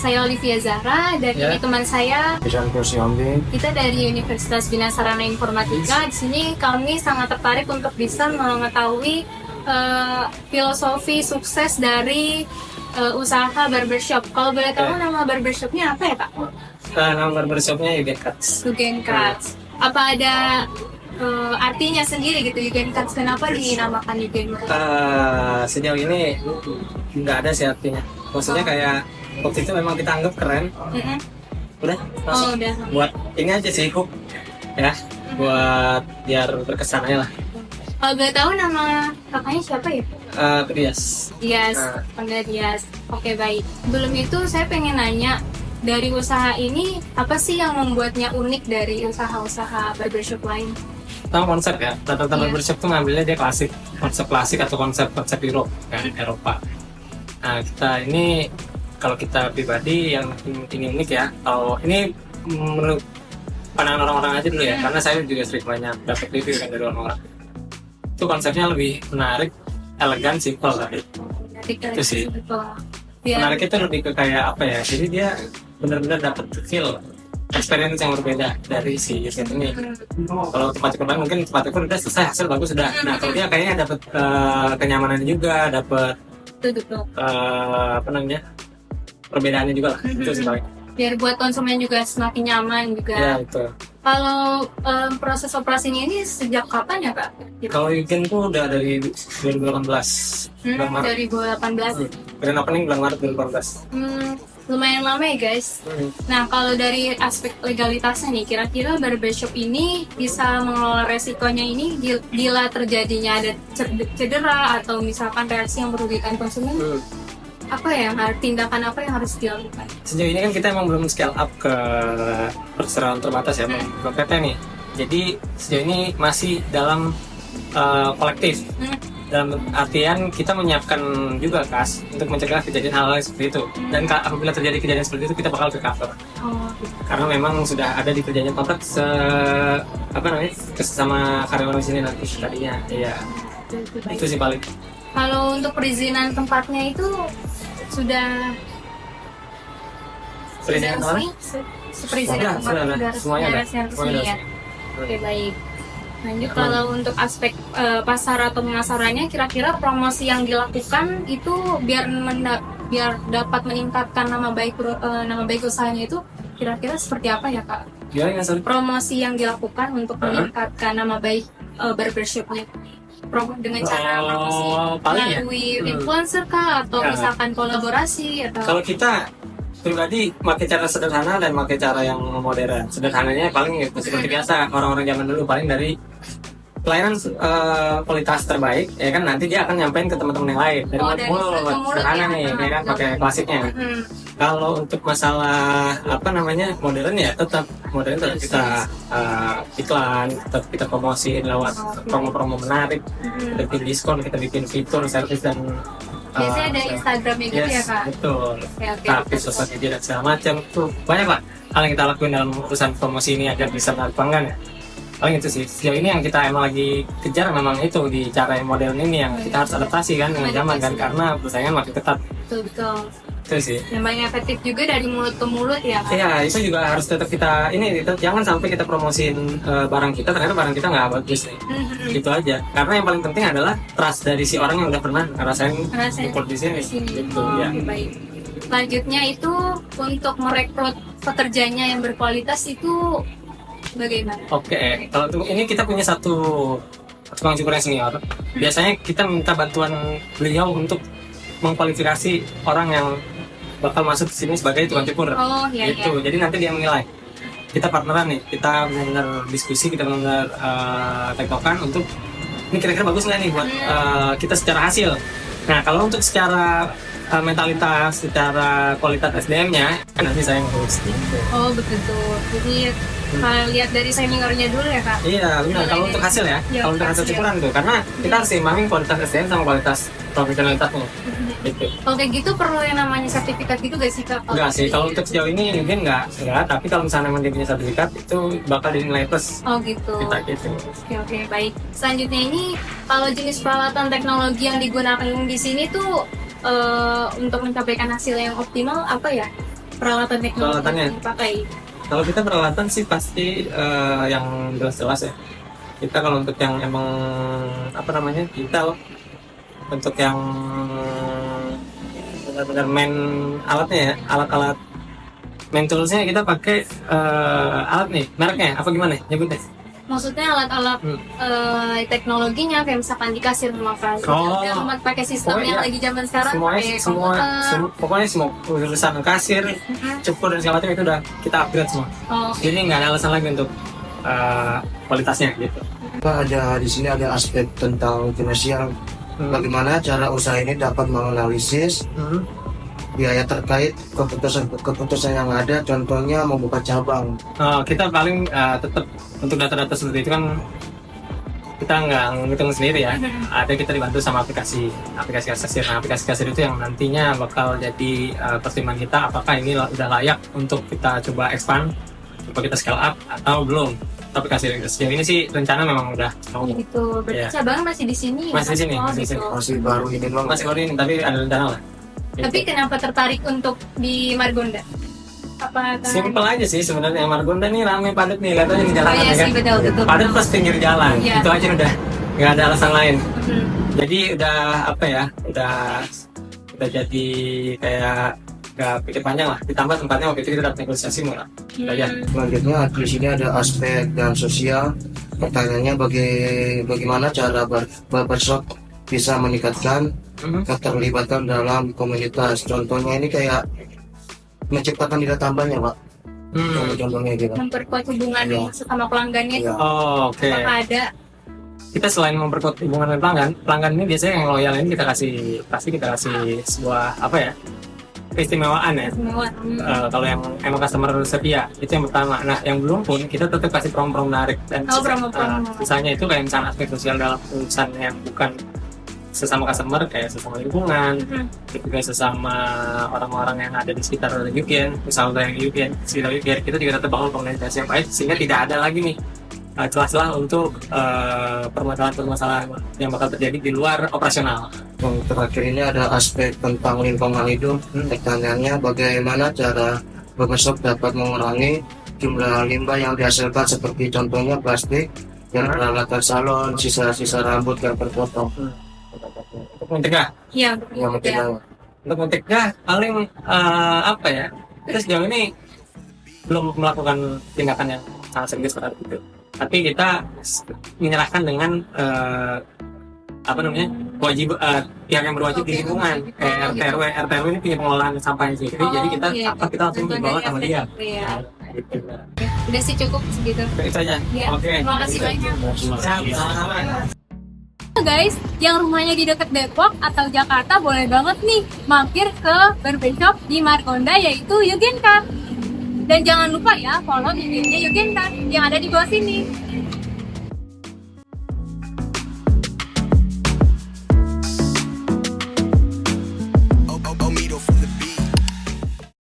Saya Olivia Zahra dan ini teman saya. Jean Kursiombi. Kita dari Universitas Bina Sarana Informatika. Di sini kami sangat tertarik untuk bisa mengetahui filosofi sukses dari usaha barbershop. Kalau boleh tahu nama barbershopnya apa ya, Pak? Nama barbershopnya Yugen Cuts. Yugen Cuts. Apa ada artinya sendiri gitu Yugen Cuts? Kenapa dinamakan Yugen Cuts? Sejauh ini nggak ada sih artinya. Maksudnya kayak waktu itu memang kita anggap keren. Udah, langsung udah. buat ini aja sih hook ya, buat biar berkesan aja lah. Kalau boleh tahu nama kakaknya siapa ya? Dias. Dias, Panggil Dias. Oke, baik. Sebelum itu saya pengen nanya, dari usaha ini apa sih yang membuatnya unik dari usaha-usaha barbershop lain? Pertama konsep ya, rata-rata barbershop tuh ngambilnya dia klasik, konsep klasik atau konsep Europe kan, Eropa. Nah kita ini, kalau kita pribadi yang ini unik ya, kalau ini menurut pandangan orang-orang aja dulu ya, karena saya juga sering banyak dapat review kan dari orang-orang. Itu konsepnya lebih menarik, elegan, simple tadi. Itu sih. Menarik itu lebih ke kayak apa ya, jadi dia benar-benar dapat feel experience yang berbeda dari si Yugen ini. Kalau tempat cukur lain mungkin tempat cukur udah selesai, hasil bagus sudah. Nah kalau dia kayaknya dapat kenyamanan juga, dapat apa namanya, perbedaannya juga lah. Itu sih paling. Biar buat konsumen juga semakin nyaman juga. Ya itu. Kalau proses operasinya ini sejak kapan ya, Kak? Kalau Yugen tuh udah dari 2018. Bulan Maret. 2018. Grand opening bulan Maret 2018. Lumayan lama ya guys. Nah kalau dari aspek legalitasnya nih, kira-kira barbershop ini bisa mengelola resikonya ini bila terjadinya ada cedera atau misalkan reaksi yang merugikan konsumen? Apa ya, tindakan apa yang harus dilakukan? Sejauh ini kan kita emang belum scale up ke perseroan terbatas ya, belum PT nih. Jadi sejauh ini masih dalam kolektif. Dalam artian kita menyiapkan juga kas untuk mencegah kejadian hal-hal seperti itu. Dan apabila terjadi kejadian seperti itu kita bakal ke cover. Karena memang sudah ada di perjanjian kontrak sama karyawan di sini nanti tadinya. Iya. Itu sih paling. Kalau untuk perizinan tempatnya itu sudah perizinan apa? Perizinan tempat semuanya ada. Ya. Oke, baik. Lanjut, kalau untuk aspek pasar atau pemasarannya, kira-kira promosi yang dilakukan itu biar dapat meningkatkan nama baik usahanya itu kira-kira seperti apa ya, Kak? Promosi yang dilakukan untuk meningkatkan nama baik barbershopnya dengan cara promosi melalui influencer kah atau misalkan kolaborasi atau? Kalau kita pribadi pakai cara sederhana dan pakai cara yang modern. Sederhananya paling seperti biasa orang-orang zaman dulu, paling dari pelayanan kualitas terbaik ya kan, nanti dia akan nyampein ke teman-teman yang lain dari sederhana nih ya kan, pakai klasiknya. Kalau untuk masalah modern ya tetap kita iklan, tetap kita promosi lewat promo-promo menarik, kita bikin diskon, kita bikin fitur, servis dan biasanya ada Instagramnya gitu ya, Kak? Betul. Tapi sosial media dan segala macam tuh banyak lah hal yang kita lakuin dalam urusan promosi ini agar bisa menarik pelanggan ya. Paling itu sih. Sejauh ini yang kita emang lagi kejar memang itu di cara yang modern ini yang kita harus adaptasi kan dengan zaman kan, karena persaingan makin ketat. Betul. Itu sih. Yang paling efektif juga dari mulut ke mulut ya, Kak? Iya, itu juga harus tetap kita jangan sampai kita promosiin barang kita ternyata barang kita nggak bagus nih. Gitu aja. Karena yang paling penting adalah trust dari si orang yang udah pernah ngerasain import di sini. Gitu, ya. Baik. Selanjutnya itu untuk merekrut pekerjanya yang berkualitas itu bagaimana? Oke, kalau untuk ini kita punya satu tukang cukur yang senior. Biasanya kita minta bantuan beliau untuk mengkualifikasi orang yang bakal masuk ke sini sebagai tukang cukur. Gitu. Jadi nanti dia menilai. Kita partneran nih, kita benar-benar diskusi, kita benar-benar tektokan untuk ini kira-kira bagus nggak nih buat kita secara hasil. Nah kalau untuk secara mentalitas, secara kualitas SDM-nya kan nanti saya ngurus. Oh betul. Jadi lihat dari seniornya dulu ya, Kak? Iya benar. Kalau untuk hasil ya, kalau untuk hasil cukuran tuh, karena kita harus seimbangin kualitas SDM sama kualitas profesionalitasnya. Gitu. Kalau kayak gitu perlu yang namanya sertifikat gitu gak sih, Kak? Enggak sih, kalau untuk sejauh ini mungkin enggak, tapi kalau misalnya memang dia punya sertifikat itu bakal dinilai plus. Oh gitu. Kita gitu. Oke, baik. Selanjutnya ini kalau jenis peralatan teknologi yang digunakan di sini tuh untuk mencapaikan hasil yang optimal apa ya? peralatan teknologi Peralatannya. yang dipakai. Kalau kita peralatan sih pasti yang jelas-jelas ya. Kita kalau untuk yang emang apa namanya digital, untuk yang benar-benar main alatnya ya, alat-alat main toolsnya kita pakai alat nih, mereknya apa gimana nyebutnya? Maksudnya alat-alat teknologinya kayak misalkan di kasir memakai Oh. pakai sistem Oh, yang iya. lagi zaman sekarang Semuanya pakai semua, komputer. pokoknya semua urusan kasir, cukur dan segala macam itu udah kita upgrade semua. Oh, Jadi nggak ada alasan lagi untuk kualitasnya gitu. Ada di sini ada aspek tentang finansial. Bagaimana cara usaha ini dapat menganalisis Hmm. biaya terkait keputusan yang ada, contohnya membuka cabang. Kita paling tetap untuk data-data seperti itu kan kita nggak ngitung sendiri ya. Ada kita dibantu sama aplikasi kasir. Nah, aplikasi kasir itu yang nantinya bakal jadi pertimbangan kita apakah ini udah layak untuk kita coba expand, coba kita scale up atau belum. Tapi kasir sejauh ini sih rencana memang udah mau. gitu. Berarti Iya. cabang masih di sini. Masih di sini, Oh, masih di gitu. sini. Masih baru ini doang. Masih baru ini tapi ada rencana lah. Tapi kenapa tertarik untuk di Margonda? Apa Simpel aja sih sebenarnya. Margonda nih ramai padat nih, lihat aja di jalanan Oh, iya ya kan. sih, betul. Padat plus pinggir jalan, Iya. itu aja udah nggak ada alasan lain. Hmm. Jadi udah apa ya, udah jadi kayak nggak pikir panjang lah. Ditambah tempatnya waktu itu kita dapat negosiasi murah. Udah ya. Selanjutnya di sini ada aspek dan sosial. Pertanyaannya bagaimana cara barbershop bisa meningkatkan Mhm. keterlibatan dalam komunitas. Contohnya ini kayak menciptakan nilai tambahnya, Pak. Contohnya gitu. Memperkuat hubungan Iya. sesama pelanggannya Iya. itu Oh, oke. apakah ada? Kita selain memperkuat hubungan dengan pelanggan ini biasanya yang loyal ini pasti kita kasih sebuah apa ya, keistimewaan ya. Istimewa? Kalau yang emang customer setia itu yang pertama. Nah yang belum pun kita tetap kasih promo-promo menarik dan Oh, promo-promo. sisanya itu kayak misalnya aspek sosial dalam urusan yang bukan sesama customer kayak sesama lingkungan, Mhm. juga sesama orang-orang yang ada di sekitar UPN, misalnya yang UPN, sekitar UPN, kita juga tetap bangun komunikasi yang baik sehingga tidak ada lagi nih celah-celah untuk permasalahan-permasalahan yang bakal terjadi di luar operasional. Yang terakhir ini ada aspek tentang lingkungan hidup. Pertanyaannya bagaimana cara barbershop dapat mengurangi jumlah limbah yang dihasilkan seperti contohnya plastik dan peralatan salon, sisa-sisa rambut yang terpotong. Untuk mencegah, Iya, Yang penting untuk mencegah paling apa ya? Kita sejauh ini belum melakukan tindakan yang sangat serius seperti itu. Tapi kita menyerahkan dengan apa namanya wajib pihak yang berwajib di lingkungan kayak RT/RW ini punya pengelolaan sampahnya sendiri. Jadi kita iya. apa kita langsung dibawa sama dia. Iya. Nah, gitu. Udah sih cukup segitu. Itu aja. Iya. Oke. Terima kasih banyak. Sama-sama. Guys, yang rumahnya di dekat Depok atau Jakarta boleh banget nih mampir ke barbershop di Margonda yaitu Yugenka. Dan jangan lupa ya follow IG-nya Yugenka yang ada di bawah sini.